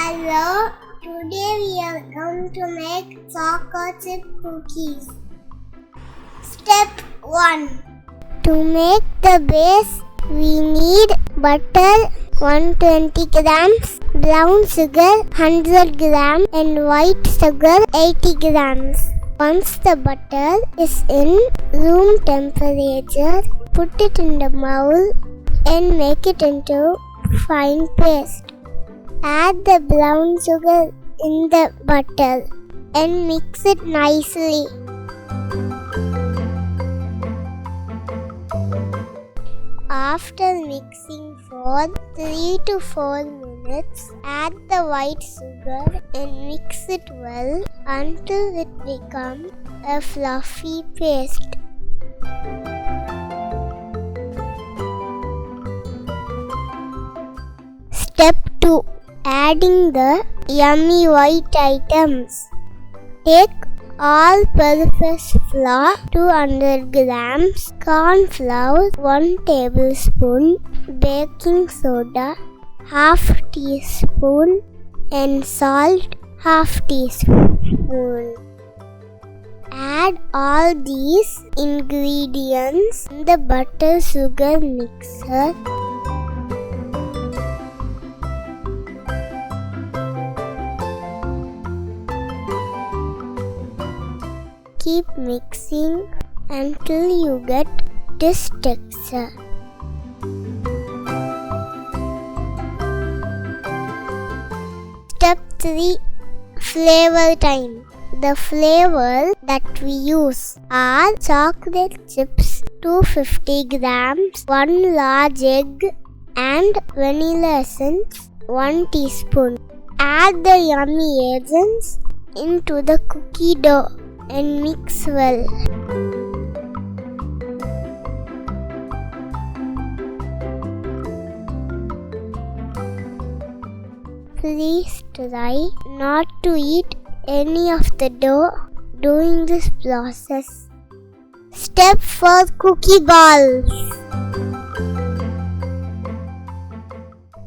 Hello, today we are going to make chocolate chip cookies. Step 1. To make the base, we need butter 120 grams, brown sugar 100 grams and white sugar 80 grams. Once the butter is in room temperature, put it in the bowl and make it into fine paste. Add the brown sugar in the butter and mix it nicely. After mixing for 3 to 4 minutes, add the white sugar and mix it well until it becomes a fluffy paste. Step 2. Adding the yummy white items. Take all-purpose flour 200 grams, corn flour 1 tablespoon, baking soda half teaspoon and salt half teaspoon. Add all these ingredients in the butter sugar mixer. Keep mixing until you get this texture. Step 3. Flavor time. The flavor that we use are chocolate chips 250 grams, 1 large egg and vanilla essence 1 teaspoon. Add the yummy agents into the cookie dough and mix well. Please try not to eat any of the dough during this process. Step 4. Cookie balls.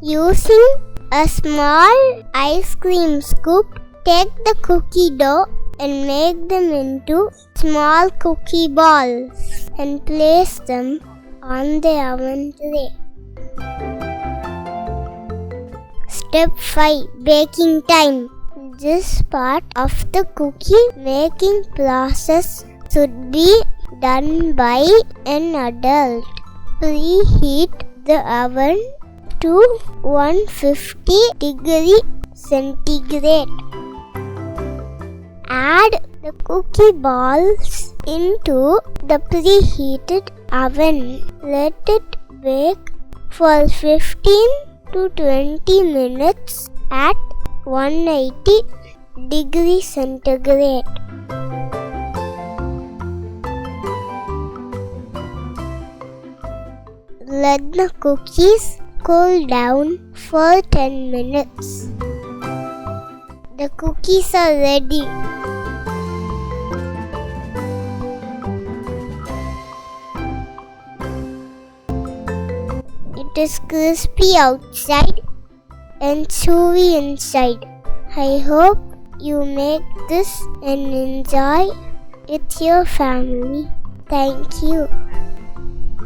Using a small ice cream scoop, take the cookie dough and make them into small cookie balls and place them on the oven tray. Step 5. Baking time. This part of the cookie making process should be done by an adult. Preheat the oven to 150 degrees centigrade. Add the cookie balls into the preheated oven. Let it bake for 15 to 20 minutes at 180 degrees centigrade. Let the cookies cool down for 10 minutes. The cookies are ready. It is crispy outside and chewy inside. I hope you make this and enjoy with your family. Thank you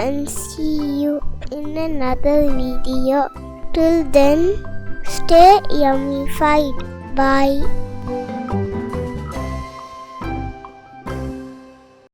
and see you in another video. Till then, stay yummified. Bye.